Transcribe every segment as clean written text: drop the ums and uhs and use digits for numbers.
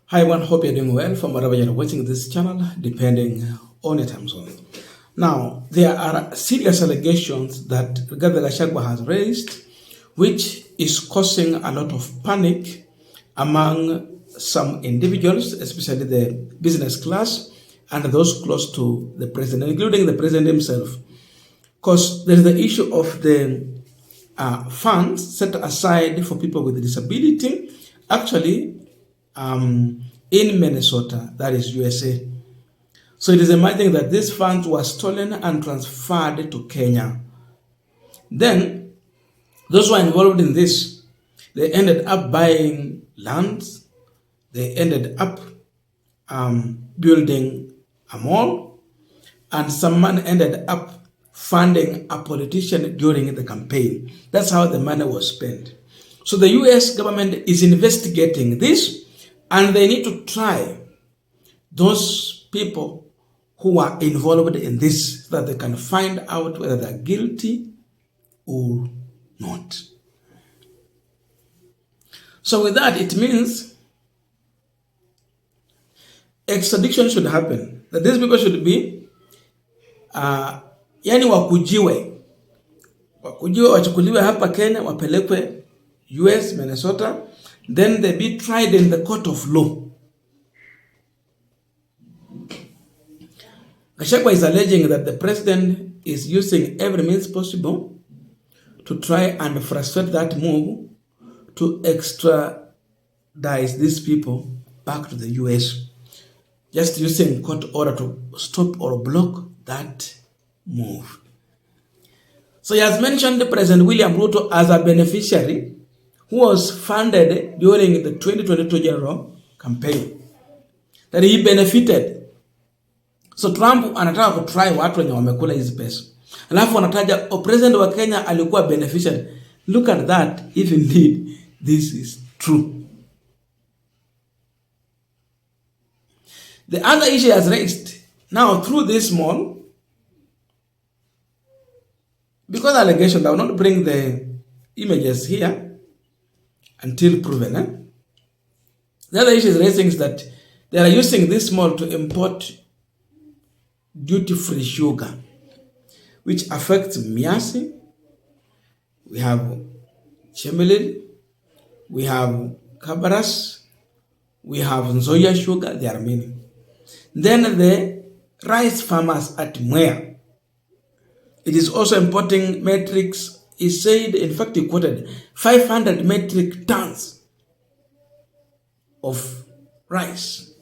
Hi everyone, hope you're doing well from wherever you're watching this channel, depending on your time zone. Now, there are serious allegations that Gachagwa has raised, which is causing a lot of panic among some individuals, especially the business class and those close to the president, including the president himself. Because there is the issue of the funds set aside for people with disability, actually, in Minnesota, that is USA. So it is emerging that these funds were stolen and transferred to Kenya. Then, those who were involved in this, they ended up buying lands, they ended up building a mall, and someone ended up funding a politician during the campaign. That's how the money was spent. So the US government is investigating this, and they need to try those people who are involved in this so that they can find out whether they're guilty or not. So with that, it means extradition should happen. That these people should be wakujiwe wachukuliwe hapa Kenya, wapelekwe US, Minnesota, then they be tried in the court of law. Gachagwa is alleging that the president is using every means possible to try and frustrate that move to extradite these people back to the US, just using court order to stop or block that move. So he has mentioned President William Ruto as a beneficiary who was funded during the 2022 general campaign, that he benefited. So Trump anataka kutry watu wenye wamekula hizi pesa. Alafu anataja president wa Kenya alikuwa beneficiary. Look at that, if indeed this is true. The other issue has raised now through this mall, because allegation, I will not bring the images here until proven. The other issue is raising is that they are using this mall to import duty-free sugar, which affects Miasi. We have Chemelil, we have Kabaras, we have Nzoia sugar, there are many. Then the rice farmers at Mwea. It is also importing metrics. He said, in fact, he quoted 500 metric tons of rice.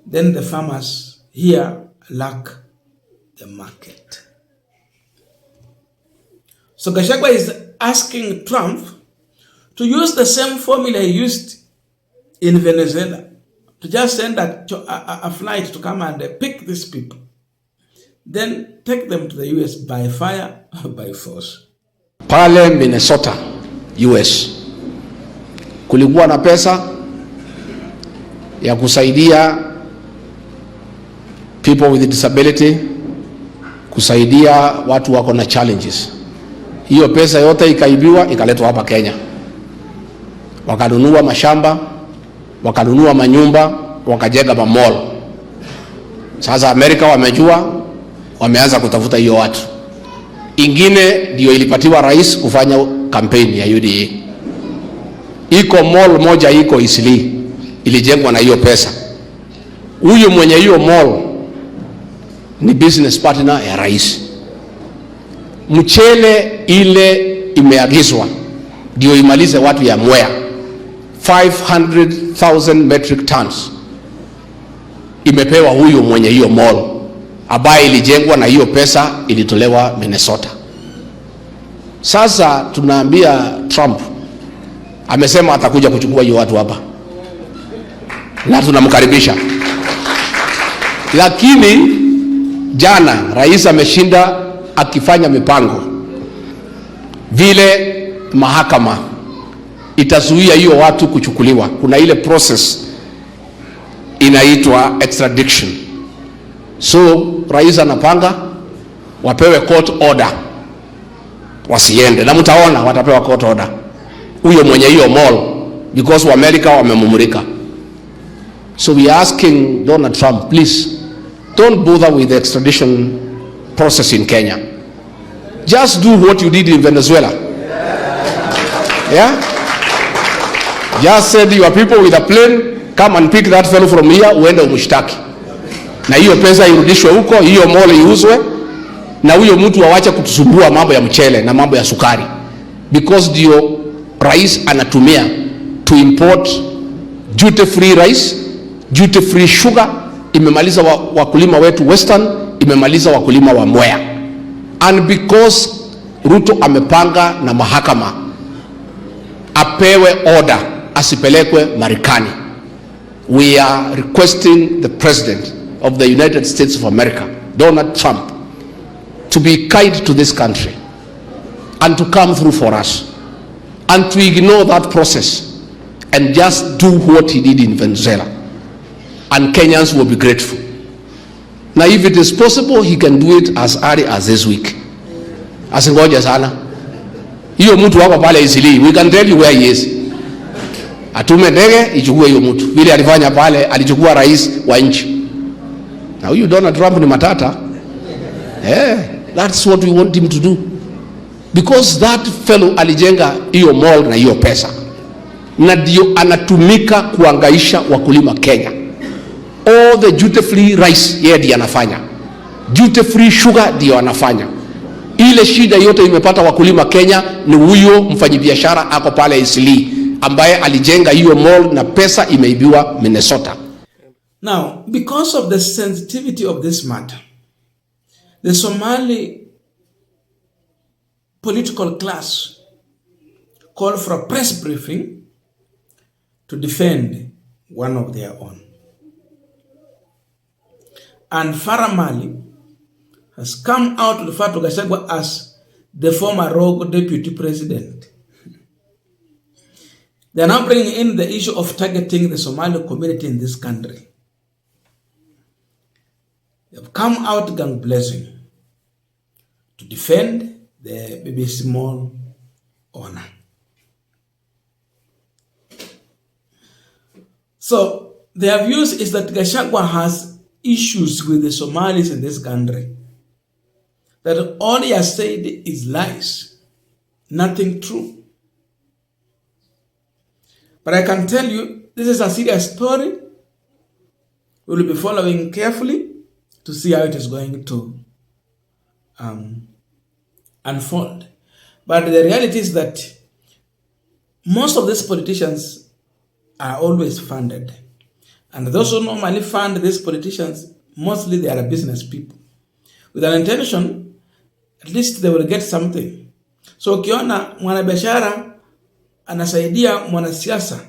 Then the farmers here lack the market. So Gachagwa is asking Trump to use the same formula he used in Venezuela, to just send a flight to come and pick these people, then take them to the US by fire or by force. Pale Minnesota, US, kulikuwa na pesa ya kusaidia people with disability, kusaidia watu wako na challenges. Hiyo pesa yote ikaibiwa, ikaletwa hapa Kenya. Wakanunua mashamba, wakanunua manyumba, wakajenga mall. Sasa Amerika wamejua, wameanza kutafuta hiyo watu. Ingine ndio ilipatiwa rais kufanya kampeni ya UDA. Iko mall moja iko Isili, ilijengwa na hiyo pesa. Huyu mwenye hiyo mall ni business partner ya rais. Mchele ile imeagizwa ndio imalize watu ya Mwea, 500,000 metric tons imepewa huyu mwenye hiyo mall, ambaye ilijengwa na hiyo pesa ilitolewa Minnesota. Sasa tunaambia Trump, amesema atakuja kuchukua hiyo watu hapa, na tunamkaribisha. Lakini jana rais ameshinda akifanya mipango vile mahakama itazuia hiyo watu kuchukuliwa. Kuna ile process inaitwa extradition. So rais anapanga wapewe court order wasiende, na mtaona watapewa court order huyo mwenye hiyo mall, because wa America wamemumulika. So we are asking Donald Trump, please, don't bother with the extradition process in Kenya. Just do what you did in Venezuela. Yeah? Just send your people with a plane, come and pick that fellow from here, uende umshtaki. Na hiyo pesa irudishwe huko, hiyo mole iuzwe, na huyo mtu awache kutusumbua mambo ya mchele na mambo ya sukari. Because ndio rais anatumia to import duty free rice, duty free sugar, imemaliza wakulima wetu Western, imemaliza wakulima wa Mwea. And because Ruto amepanga na mahakama apewe order asipelekwe Marekani, we are requesting the President of the United States of America, Donald Trump, to be kind to this country and to come through for us and to ignore that process and just do what he did in Venezuela, and Kenyans will be grateful. Now if it is possible, he can do it as early as this week. Asingoje sana. Hiyo mtu hapa pale Isili, we can tell you where he is. Atume ndege ichukue hiyo mtu. Vile alifanya pale, alichukua rais wa nchi. Na huyu Donald Trump ni matata. That's what we want him to do. Because that fellow alijenga hiyo mall na hiyo pesa. Na ndio anatumika kuangaisha wakulima Kenya. All the duty free rice yeye ndiye anafanya. Duty free sugar ndio anafanya. Ile shida yote imepata wakulima Kenya ni huyo mfanyabiashara ako pale Isili ambaye alijenga hiyo mall na pesa imeibiwa Minnesota. Now, because of the sensitivity of this matter, the Somali political class called for a press briefing to defend one of their own. And Farah Mali has come out to refer to Gachagua as the former rogue deputy president. They are now bringing in the issue of targeting the Somali community in this country. They have come out gang blazing to defend the BBC Mall owner. So their views is that Gachagua has issues with the Somalis in this country. That all he has said is lies, nothing true. But I can tell you, this is a serious story. We will be following carefully to see how it is going to unfold. But the reality is that most of these politicians are always funded. And those who normally fund these politicians, mostly they are business people. With an intention, at least they will get something. So ukiona mwanabiashara anasaidia mwanasiasa,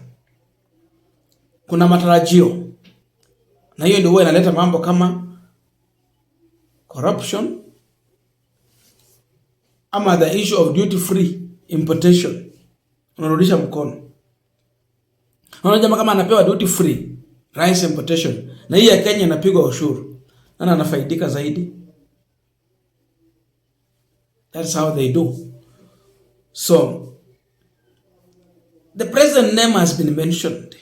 kuna matarajio. Na hiyo ndio huwa inaleta mambo kama corruption ama the issue of duty free importation. Unarudisha mkono. Unaona jamaa kama anapewa duty free rice importation na hii ya Kenya inapigwa ushuru. Nani anafaidika zaidi? That's how they do. So the president name has been mentioned.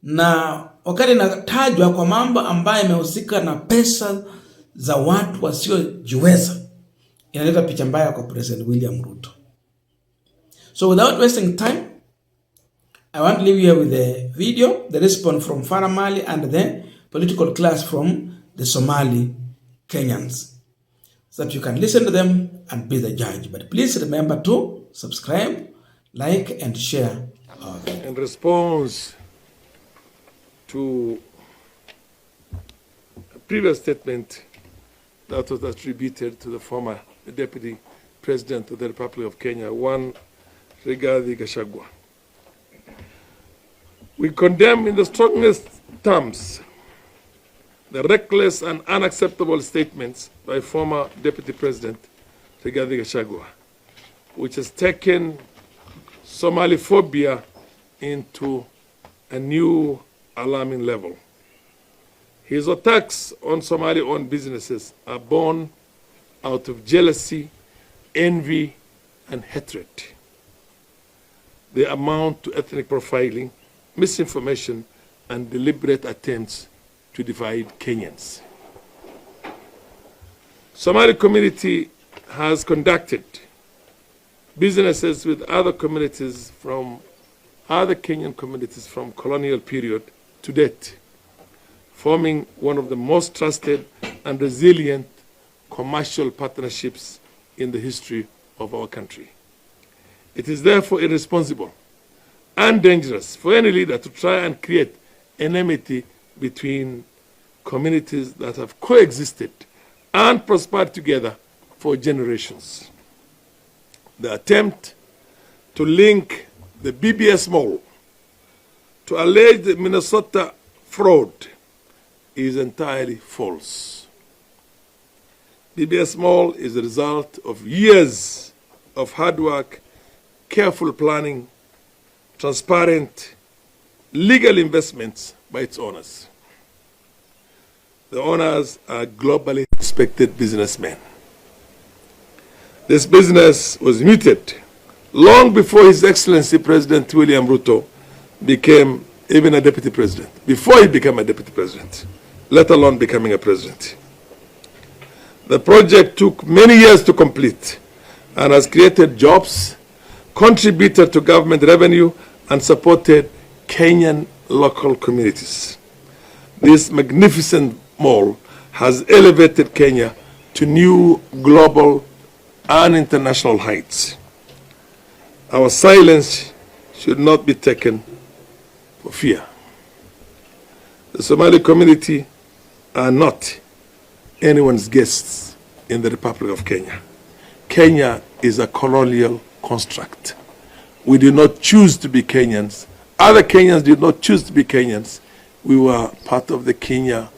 Na wakati inatajwa kwa mambo ambayo imehusika na pesa za watu wasiojiweza, inaleta picha mbaya kwa President William Ruto. So without wasting time, I want to leave you here with the video, the response from Farah Mali and the political class from the Somali Kenyans, so that you can listen to them and be the judge. But please remember to subscribe, like, and share our video. In response to a previous statement that was attributed to the former Deputy President of the Republic of Kenya, one regarding Gachagua, we condemn in the strongest terms the reckless and unacceptable statements by former Deputy President regarding Gachagua, which has taken Somaliphobia into a new alarming level. His attacks on Somali-owned businesses are born out of jealousy, envy, and hatred. They amount to ethnic profiling, misinformation, and deliberate attempts to divide Kenyans. Somali community has conducted businesses with other communities from other Kenyan communities from colonial period to date, forming one of the most trusted and resilient commercial partnerships in the history of our country. It is therefore irresponsible and dangerous for any leader to try and create enmity between communities that have coexisted and prospered together for generations. The attempt to link the BBS Mall to alleged Minnesota fraud is entirely false. BBS Mall is the result of years of hard work, careful planning, transparent, legal investments by its owners. The owners are globally respected businessmen. This business was mooted long before His Excellency President William Ruto became even a deputy president, before he became a deputy president, let alone becoming a president. The project took many years to complete and has created jobs, contributed to government revenue, and supported Kenyan local communities. This magnificent mall has elevated Kenya to new global and international heights. Our silence should not be taken for fear. The Somali community are not anyone's guests in the Republic of Kenya. Kenya is a colonial construct. We did not choose to be Kenyans. Other Kenyans did not choose to be Kenyans. We were part of the Kenya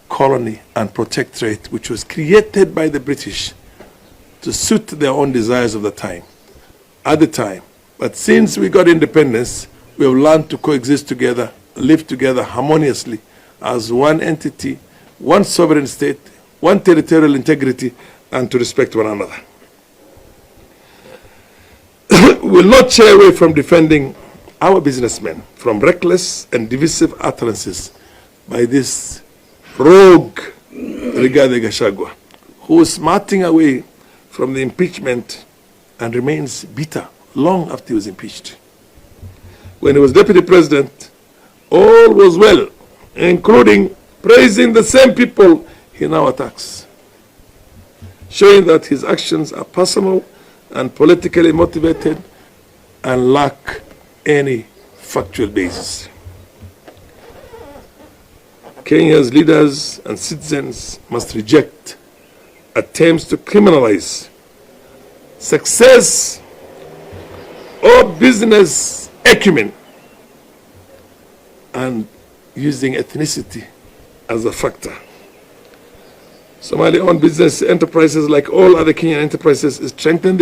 colony and protectorate, which was created by the British to suit their own desires of the time, at the time. But since we got independence, we have learned to coexist together, live together harmoniously as one entity, one sovereign state, one territorial integrity, and to respect one another. We will not shy away from defending our businessmen from reckless and divisive utterances by this rogue Rigathi Gachagwa, who is smarting away from the impeachment and remains bitter long after he was impeached. When he was deputy president, all was well, including praising the same people he now attacks, showing that his actions are personal and politically motivated and lack any factual basis. Kenya's leaders and citizens must reject attempts to criminalize success or business acumen and using ethnicity as a factor. Somali-owned business enterprises, like all other Kenyan enterprises, strengthen